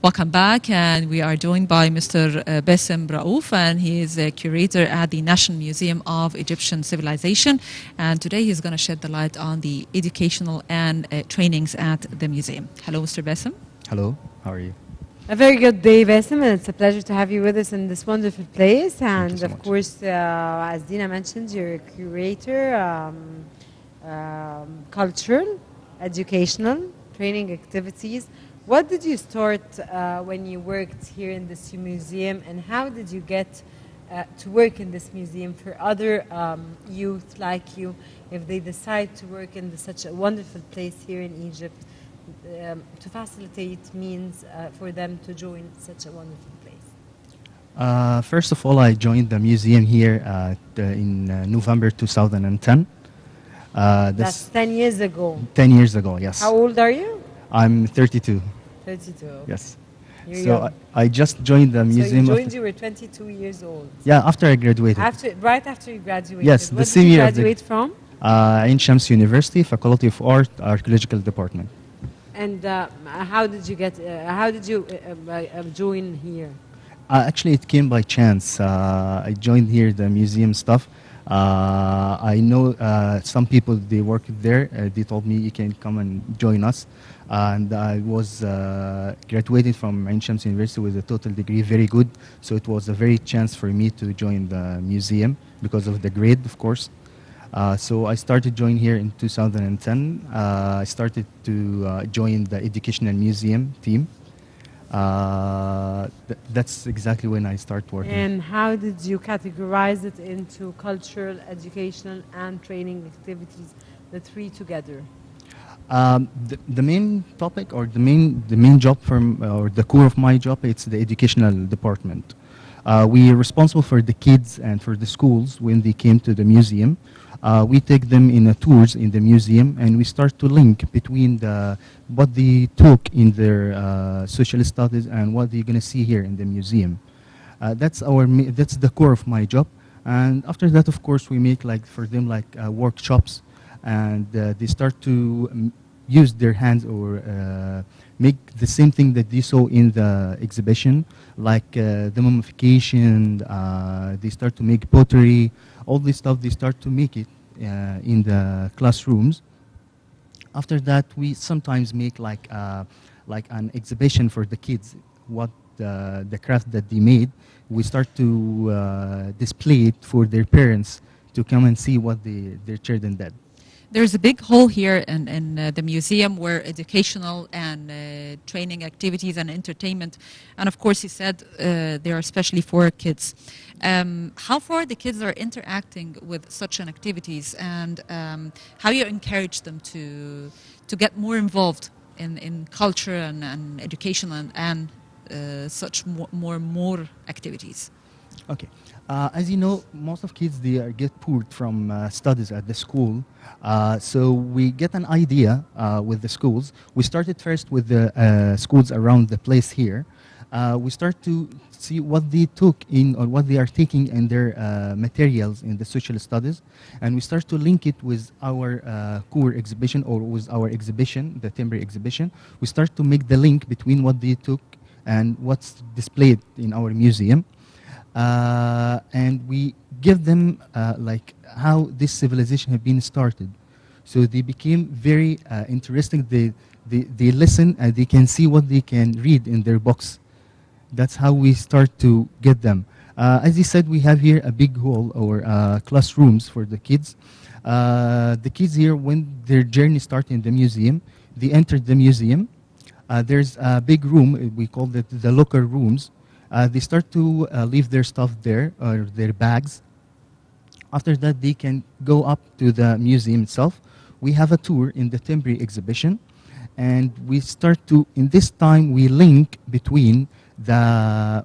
Welcome back, and we are joined by Mr. Bassem Raouf, and he is a curator at the National Museum of Egyptian Civilization. And today he's going to shed the light on the educational and trainings at the museum. Hello, Mr. Bassem. Hello, how are you? A very good day, Bassem, and it's a pleasure to have you with us in this wonderful place. And so of much. course, as Dina mentioned, you're a curator, cultural, educational, training activities. What did you start when you worked here in this museum, and how did you get to work in this museum for other youth like you, if they decide to work in such a wonderful place here in Egypt, to facilitate means for them to join such a wonderful place? First of all, I joined the museum here in November 2010. That's 10 years ago. 10 years ago, yes. How old are you? I'm 32. 32. Yes. You're So young. I just joined the museum. So you joined, you were 22 years old. Yeah, after I graduated. Right after you graduated. Yes, the What same did you year of the- graduate from? Ain Shams University, Faculty of Art, Archaeological Department. And how did you get? How did you join here? Actually, it came by chance. I joined here the museum stuff. I know some people, they work there. They told me you can come and join us. And I was graduated from Ain Shams University with a total degree, very good. So it was a very chance for me to join the museum because of the grade, of course. So I started joining here in 2010. I started to join the educational museum team. That's exactly when I started working. And how did you categorize it into cultural, educational, and training activities, the three together? The main topic, or the main job or the core of my job, it's the educational department. We are responsible for the kids and for the schools when they came to the museum. We take them in tours in the museum, and we start to link between what they took in their social studies and what they're going to see here in the museum. That's the core of my job. And after that, of course, we make for them workshops, and they start to use their hands or make the same thing that they saw in the exhibition, like the mummification. They start to make pottery. All this stuff, they start to make it in the classrooms. After that, we sometimes make like an exhibition for the kids, what the craft that they made. We start to display it for their parents to come and see what their children did. There's a big hole here in the museum where educational and training activities and entertainment, and of course, he said they are especially for kids. How far the kids are interacting with such an activities, and how you encourage them to get more involved in culture and education and such more activities? Okay. As you know, most of kids, they get pulled from studies at the school. So we get an idea with the schools. We started first with the schools around the place here. We start to see what they took in or what they are taking in their materials in the social studies. And we start to link it with our core exhibition or with our exhibition, the temporary exhibition. We start to make the link between what they took and what's displayed in our museum. And we give them how this civilization had been started. So they became very interesting. They listen and they can see what they can read in their books. That's how we start to get them. As you said, we have here a big hall or classrooms for the kids. The kids here, when their journey starts in the museum, they enter the museum. There's a big room, we call it the locker rooms. They start to leave their stuff there, or their bags. After that, they can go up to the museum itself. We have a tour in the temporary exhibition, and we start to, in this time, we link between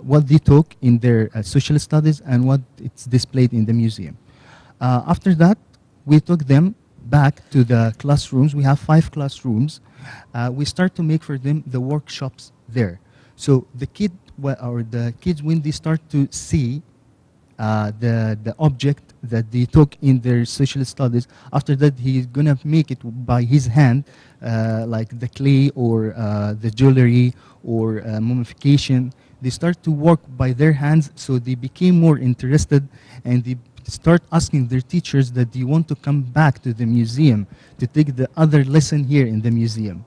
what they took in their social studies and what it's displayed in the museum. After that, we took them back to the classrooms. We have 5 classrooms. We start to make for them the workshops there. So the kids, when they start to see the object that they took in their social studies, after that he's gonna make it by his hand like the clay or the jewelry or mummification. They start to work by their hands, so they became more interested, and they start asking their teachers that they want to come back to the museum to take the other lesson here in the museum.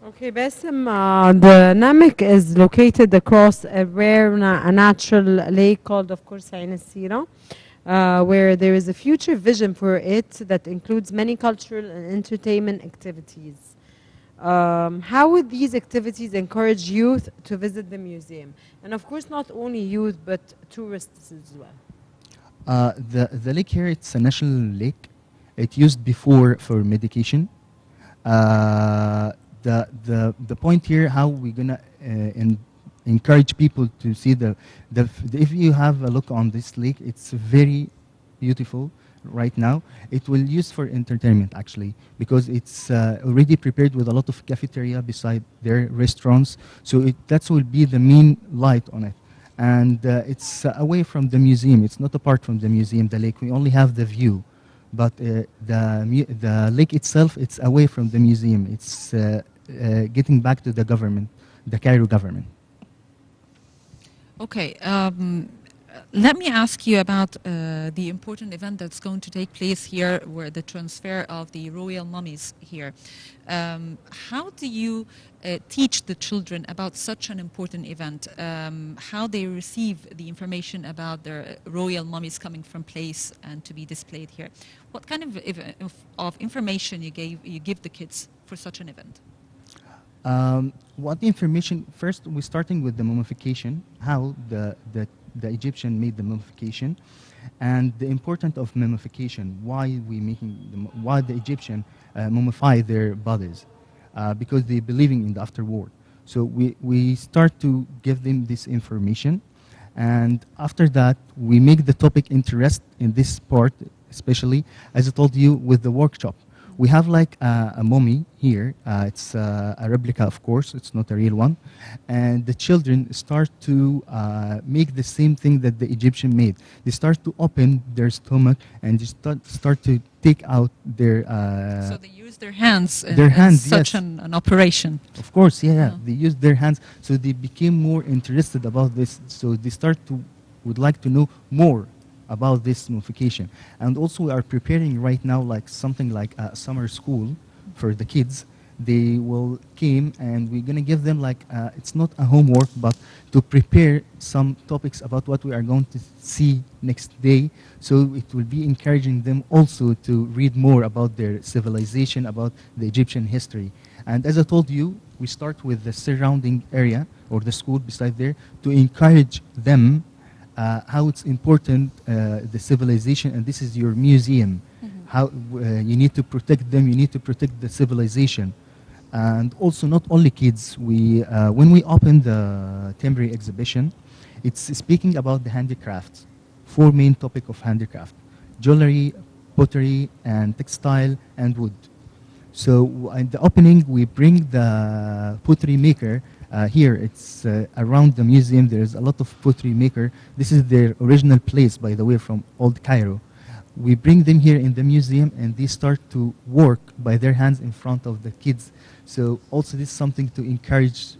Okay, Bassem, the Namek is located across a rare a natural lake called, of course, Ain al-Sira, where there is a future vision for it that includes many cultural and entertainment activities. How would these activities encourage youth to visit the museum? And of course, not only youth, but tourists as well. The lake here, it's a national lake. It used before for medication. The point here, how we're gonna encourage people to see if you have a look on this lake, it's very beautiful right now. It will use for entertainment actually, because it's already prepared with a lot of cafeteria beside their restaurants. So that will be the main light on it. And it's away from the museum. It's not apart from the museum, the lake. We only have the view. But the lake itself, it's away from the museum. It's getting back to the government, the Cairo government. Okay. Let me ask you about the important event that's going to take place here, where the transfer of the royal mummies here. How do you teach the children about such an important event? How they receive the information about their royal mummies coming from place and to be displayed here? What kind of information you give the kids for such an event? What information? First, we're starting with the mummification, how the Egyptian made the mummification, and the importance of mummification. Why why the Egyptian mummify their bodies? Because they're believing in the afterworld. So we start to give them this information, and after that we make the topic interest in this part, especially as I told you with the workshop. We have like a mummy here. It's a replica, of course. It's not a real one. And the children start to make the same thing that the Egyptian made. They start to open their stomach and they start to take out their... so they use their hands in such yes. an operation. Of course, yeah. They use their hands. So they became more interested about this. So they would like to know more about this mummification. And also we are preparing right now like something like a summer school for the kids. They will came and we're going to give them like, it's not a homework, but to prepare some topics about what we are going to see next day. So it will be encouraging them also to read more about their civilization, about the Egyptian history. And as I told you, we start with the surrounding area or the school beside there to encourage them how it's important, the civilization, and this is your museum. How you need to protect them, you need to protect the civilization. And also not only kids, when we open the temporary exhibition, it's speaking about the handicrafts, 4 main topics of handicraft: jewelry, pottery, and textile, and wood. So in the opening, we bring the pottery maker. Here, it's around the museum. There's a lot of pottery maker. This is their original place, by the way, from Old Cairo. We bring them here in the museum, and they start to work by their hands in front of the kids. So also this is something to encourage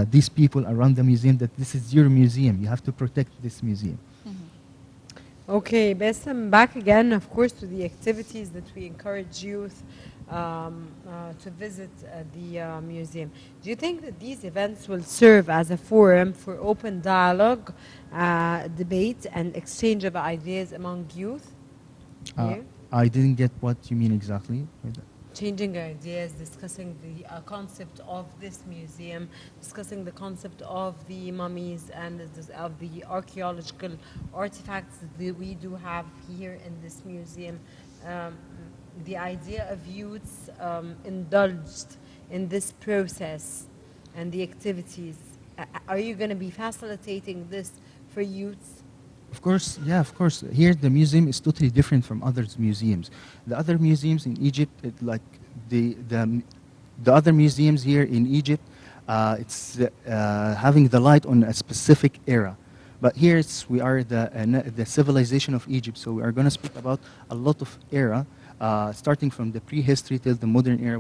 these people around the museum, that this is your museum. You have to protect this museum. Okay, Bassem, back again, of course, to the activities that we encourage youth to visit the museum. Do you think that these events will serve as a forum for open dialogue, debate, and exchange of ideas among youth? I didn't get what you mean exactly. Changing ideas, discussing the concept of this museum, discussing the concept of the mummies and of the archaeological artifacts that we do have here in this museum. The idea of youths indulged in this process and the activities. Are you going to be facilitating this for youths? Of course, yeah, of course. Here, the museum is totally different from other museums. The other museums in Egypt, like the other museums here in Egypt, it's having the light on a specific era. But here, we are the civilization of Egypt, so we are going to speak about a lot of era. starting from the prehistory till the modern era,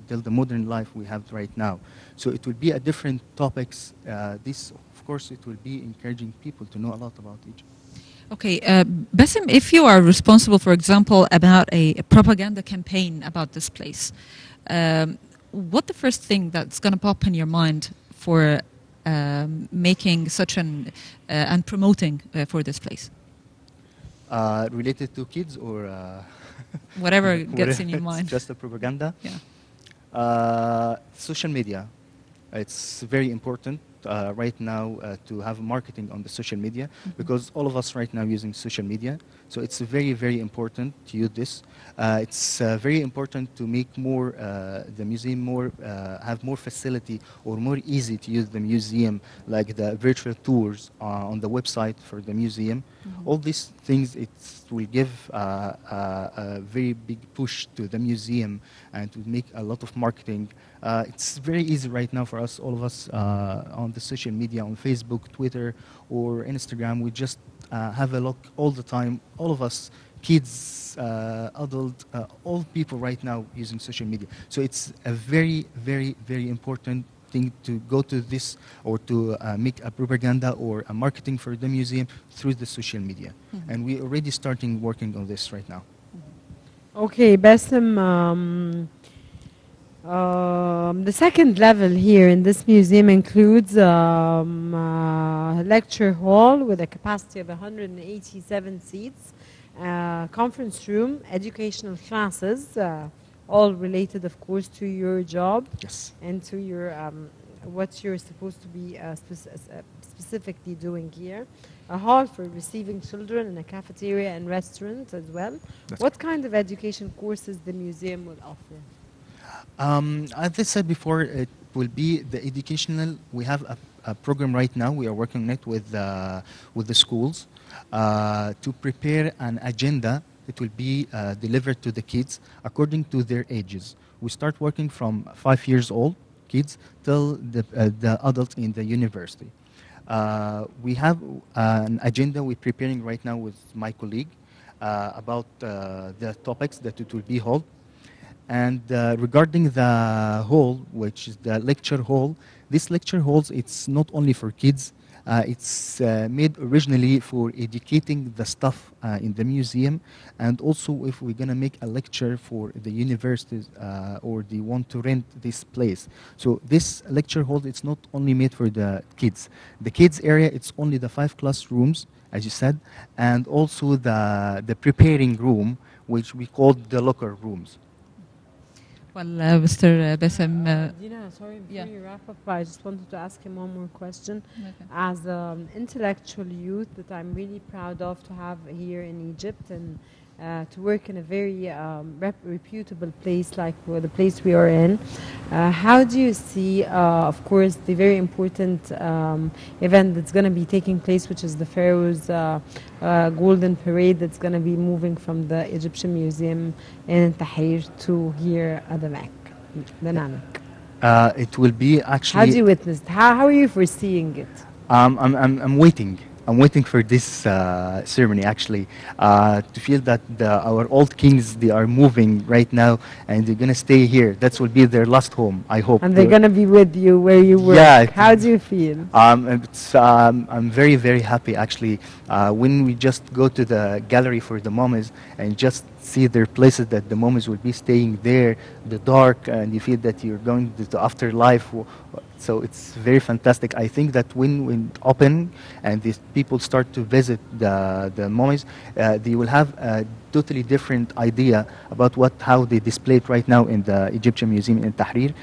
till the modern life we have right now. So it will be a different topics. This, of course, it will be encouraging people to know a lot about Egypt. Okay, Bassem, if you are responsible, for example, about a propaganda campaign about this place, what the first thing that's going to pop in your mind for making such an and promoting for this place? Related to kids or Whatever gets in your mind. Just a propaganda. Yeah. Social media. It's very important right now to have marketing on the social media because all of us right now using social media. So it's very, very important to use this. It's very important to make more the museum more have more facility or more easy to use the museum, like the virtual tours on the website for the museum. All these things it will give a very big push to the museum and to make a lot of marketing. It's very easy right now for us, all of us, on the social media, on Facebook, Twitter, or Instagram. We just have a look all the time. All of us, kids, adult, all people right now using social media. So it's a very, very, very important thing to go to this or to make a propaganda or a marketing for the museum through the social media. And we're already starting working on this right now. Okay, Bassem, the second level here in this museum includes a lecture hall with a capacity of 187 seats, conference room, educational classes, all related, of course, to your job. Yes. And to your what you're supposed to be specifically doing here. A hall for receiving children and a cafeteria and restaurant as well. What kind of education courses the museum will offer? As I said before, it will be the educational. We have a program right now. We are working on it with the schools to prepare an agenda that will be delivered to the kids according to their ages. We start working from 5 years old kids till the adults in the university. We have an agenda we're preparing right now with my colleague about the topics that it will be held. And regarding the hall, which is the lecture hall, this lecture halls, it's not only for kids. It's made originally for educating the staff in the museum, and also if we're going to make a lecture for the universities or they want to rent this place. So this lecture hall, it's not only made for the kids. The kids area, it's only the 5 classrooms, as you said, and also the preparing room, which we call the locker rooms. Well, Mr. Bassem, Dina, sorry, before yeah. you wrap up, I just wanted to ask him one more question. Okay. As an intellectual youth that I'm really proud of to have here in Egypt and to work in a very reputable place like the place we are in, how do you see, of course, the very important event that's going to be taking place, which is the Pharaoh's Golden Parade that's going to be moving from the Egyptian Museum in Tahrir to here at the Namek? It will be actually... How do you witness it? How are you foreseeing it? I'm waiting. I'm waiting for this ceremony actually to feel that our old kings, they are moving right now and they're going to stay here. That will be their last home, I hope. And they're going to be with you where you work. Yeah. How do you feel? I'm very, very happy actually when we just go to the gallery for the mummies and just see their places that the mummies will be staying there, the dark, and you feel that you're going to the afterlife. So it's very fantastic. I think that when we open and these people start to visit the mummies, they will have a totally different idea about how they display it right now in the Egyptian Museum in Tahrir.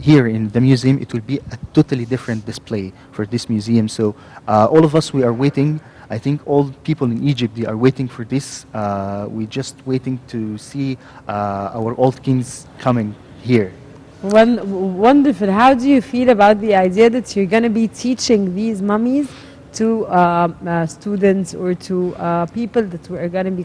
Here in the museum, it will be a totally different display for this museum. So all of us, we are waiting. I think all people in Egypt, they are waiting for this. We're just waiting to see our old kings coming here. Wonderful. How do you feel about the idea that you're going to be teaching these mummies to students or to people that are going to be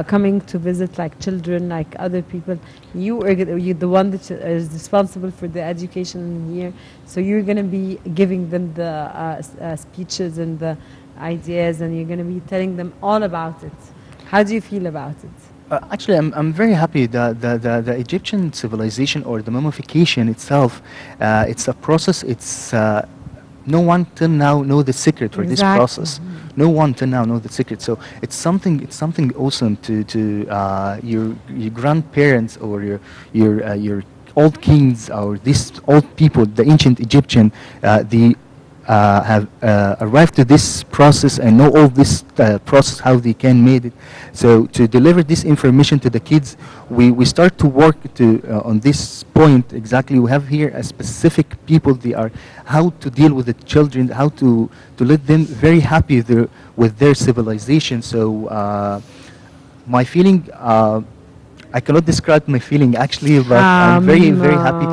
coming to visit, like children, like other people? You're the one that is responsible for the education here, so you're going to be giving them the speeches and the ideas, and you're going to be telling them all about it. How do you feel about it? Actually, I'm very happy that the Egyptian civilization or the mummification itself, it's a process. It's no one till now know the secret for this Exactly. process. No one till now know the secret. So it's something awesome to your grandparents or your old kings or these old people, the ancient Egyptian, the have arrived to this process and know all this process how they can made it. So to deliver this information to the kids, we start to work to on this point exactly. We have here a specific people. They are how to deal with the children, how to let them very happy with their civilization. So my feeling. I cannot describe my feeling actually, but I'm very, very happy.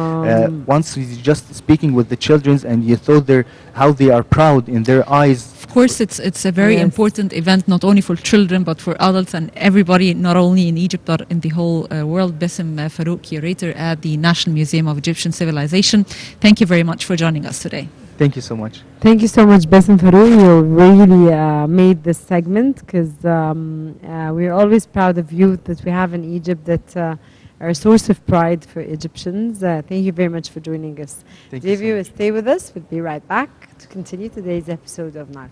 Once we just speaking with the children, and you thought how they are proud in their eyes. Of course, it's a very Yes. important event, not only for children, but for adults and everybody, not only in Egypt, but in the whole world. Bassem Farouk, curator at the National Museum of Egyptian Civilization. Thank you very much for joining us today. Thank you so much. Thank you so much, Bassem Farouk. You really made this segment because we're always proud of youth that we have in Egypt that are a source of pride for Egyptians. Thank you very much for joining us. Thank Dear you so viewers, stay with us. We'll be right back to continue today's episode of Nile.